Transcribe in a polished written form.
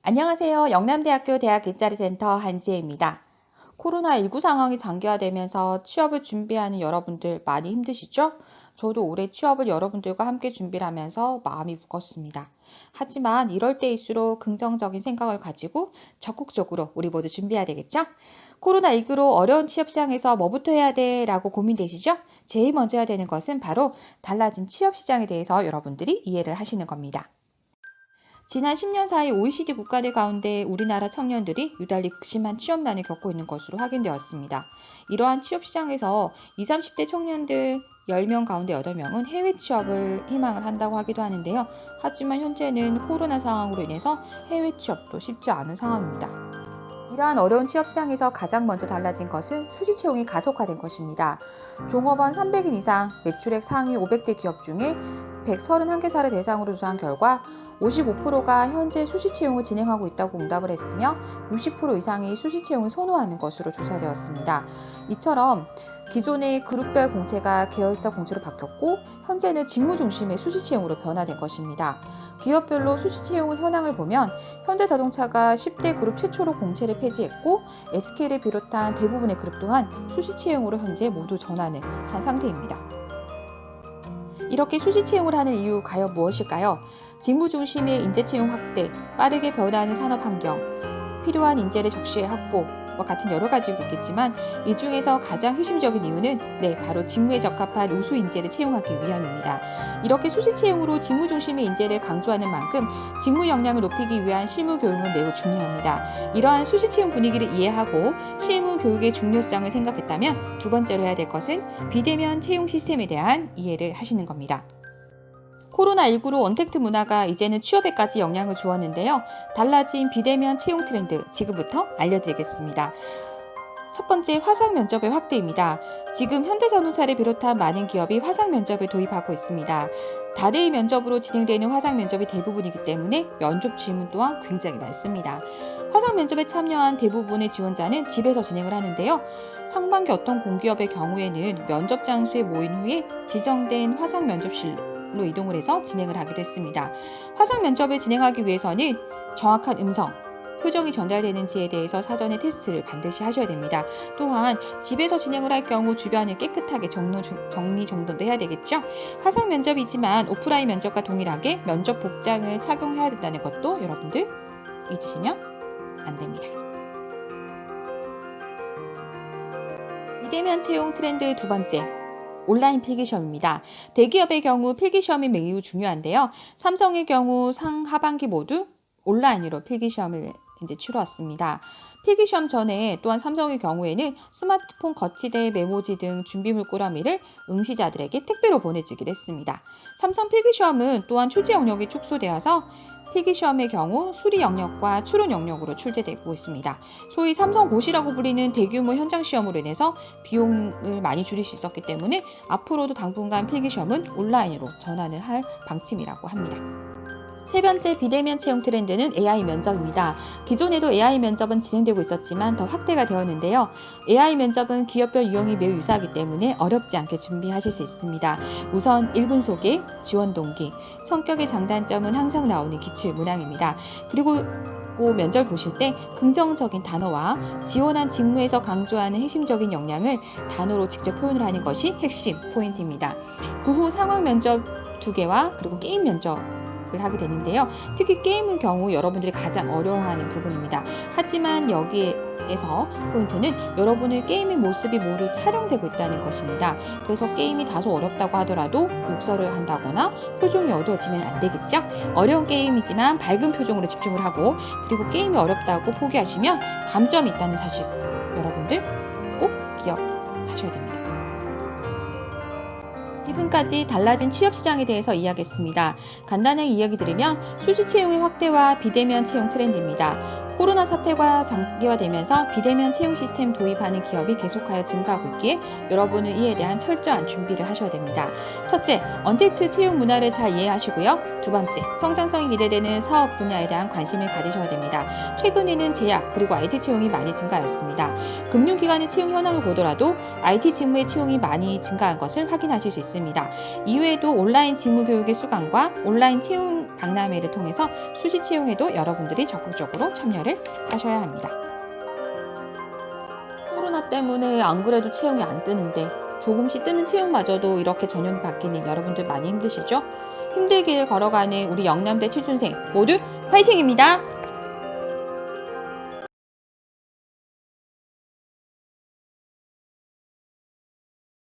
안녕하세요. 영남대학교 대학 일자리센터 한지혜입니다. 코로나19 상황이 장기화되면서 취업을 준비하는 여러분들 많이 힘드시죠? 저도 올해 취업을 여러분들과 함께 준비를 하면서 마음이 무겁습니다. 하지만 이럴 때일수록 긍정적인 생각을 가지고 적극적으로 우리 모두 준비해야 되겠죠? 코로나19로 어려운 취업 시장에서 뭐부터 해야 돼? 라고 고민되시죠? 제일 먼저 해야 되는 것은 바로 달라진 취업 시장에 대해서 여러분들이 이해를 하시는 겁니다. 지난 10년 사이 OECD 국가들 가운데 우리나라 청년들이 유달리 극심한 취업난을 겪고 있는 것으로 확인되었습니다. 이러한 취업 시장에서 20, 30대 청년들 10명 가운데 8명은 해외 취업을 희망을 한다고 하기도 하는데요. 하지만 현재는 코로나 상황으로 인해서 해외 취업도 쉽지 않은 상황입니다. 이러한 어려운 취업 시장에서 가장 먼저 달라진 것은 수시 채용이 가속화된 것입니다. 종업원 300인 이상, 매출액 상위 500대 기업 중에 131개사를 대상으로 조사한 결과 55%가 현재 수시 채용을 진행하고 있다고 응답을 했으며 60% 이상이 수시 채용을 선호하는 것으로 조사되었습니다. 이처럼 기존의 그룹별 공채가 계열사 공채로 바뀌었고 현재는 직무 중심의 수시 채용으로 변화된 것입니다. 기업별로 수시 채용을 현황을 보면 현대자동차가 10대 그룹 최초로 공채를 폐지했고 SK를 비롯한 대부분의 그룹 또한 수시 채용으로 현재 모두 전환을 한 상태입니다. 이렇게 수시 채용을 하는 이유 과연 무엇일까요? 직무 중심의 인재 채용 확대, 빠르게 변화하는 산업 환경, 필요한 인재를 적시해 확보와 같은 여러 가지 이유가 있겠지만 이 중에서 가장 핵심적인 이유는 바로 직무에 적합한 우수 인재를 채용하기 위함입니다. 이렇게 수시 채용으로 직무 중심의 인재를 강조하는 만큼 직무 역량을 높이기 위한 실무 교육은 매우 중요합니다. 이러한 수시 채용 분위기를 이해하고 실무 교육의 중요성을 생각했다면 두 번째로 해야 될 것은 비대면 채용 시스템에 대한 이해를 하시는 겁니다. 코로나19로 언택트 문화가 이제는 취업에까지 영향을 주었는데요. 달라진 비대면 채용 트렌드 지금부터 알려드리겠습니다. 첫 번째, 화상 면접의 확대입니다. 지금 현대자동차를 비롯한 많은 기업이 화상 면접을 도입하고 있습니다. 다대의 면접으로 진행되는 화상 면접이 대부분이기 때문에 면접 질문 또한 굉장히 많습니다. 화상 면접에 참여한 대부분의 지원자는 집에서 진행을 하는데요. 상반기 어떤 공기업의 경우에는 면접 장소에 모인 후에 지정된 화상 면접실로 이동을 해서 진행을 하기도 했습니다. 화상 면접을 진행하기 위해서는 정확한 음성, 표정이 전달되는지에 대해서 사전에 테스트를 반드시 하셔야 됩니다. 또한 집에서 진행을 할 경우 주변을 깨끗하게 정리 정돈도 해야 되겠죠. 화상 면접이지만 오프라인 면접과 동일하게 면접 복장을 착용해야 된다는 것도 여러분들 잊으시면 안 됩니다. 비대면 채용 트렌드 두 번째, 온라인 필기시험입니다. 대기업의 경우 필기시험이 매우 중요한데요. 삼성의 경우 상하반기 모두 온라인으로 필기시험을 이제 치루었습니다. 필기시험 전에 또한 삼성의 경우에는 스마트폰 거치대, 메모지 등 준비물 꾸러미를 응시자들에게 택배로 보내주기도 했습니다. 삼성 필기시험은 또한 출제 영역이 축소되어서 필기시험의 경우 수리 영역과 추론 영역으로 출제되고 있습니다. 소위 삼성고시라고 불리는 대규모 현장 시험으로 인해서 비용을 많이 줄일 수 있었기 때문에 앞으로도 당분간 필기시험은 온라인으로 전환을 할 방침이라고 합니다. 세 번째 비대면 채용 트렌드는 AI 면접입니다. 기존에도 AI 면접은 진행되고 있었지만 더 확대가 되었는데요. AI 면접은 기업별 유형이 매우 유사하기 때문에 어렵지 않게 준비하실 수 있습니다. 우선 1분 소개, 지원 동기, 성격의 장단점은 항상 나오는 기출 문항입니다. 그리고 면접 보실 때 긍정적인 단어와 지원한 직무에서 강조하는 핵심적인 역량을 단어로 직접 표현을 하는 것이 핵심 포인트입니다. 그 후 상황 면접 2개와 그리고 게임 면접 을 하게 되는데요. 특히 게임의 경우 여러분들이 가장 어려워하는 부분입니다. 하지만 여기에서 포인트는 여러분의 게임의 모습이 모두 촬영되고 있다는 것입니다. 그래서 게임이 다소 어렵다고 하더라도 욕설을 한다거나 표정이 어두워지면 안 되겠죠? 어려운 게임이지만 밝은 표정으로 집중을 하고 그리고 게임이 어렵다고 포기하시면 감점이 있다는 사실 여러분들 꼭 기억하셔야 됩니다. 지금까지 달라진 취업 시장에 대해서 이야기했습니다. 간단하게 이야기 드리면 수시 채용의 확대와 비대면 채용 트렌드입니다. 코로나 사태가 장기화되면서 비대면 채용 시스템 도입하는 기업이 계속하여 증가하고 있기에 여러분은 이에 대한 철저한 준비를 하셔야 됩니다. 첫째, 언택트 채용 문화를 잘 이해하시고요. 두 번째, 성장성이 기대되는 사업 분야에 대한 관심을 가지셔야 됩니다. 최근에는 제약 그리고 IT 채용이 많이 증가하였습니다. 금융기관의 채용 현황을 보더라도 IT 직무의 채용이 많이 증가한 것을 확인하실 수 있습니다. 이외에도 온라인 직무 교육의 수강과 온라인 채용 박람회를 통해서 수시 채용에도 여러분들이 적극적으로 참여를 하셔야 합니다. 코로나 때문에 안 그래도 채용이 안 뜨는데 조금씩 뜨는 채용마저도 이렇게 전형이 바뀌니 여러분들 많이 힘드시죠? 힘들기를 걸어가는 우리 영남대 취준생 모두 화이팅입니다.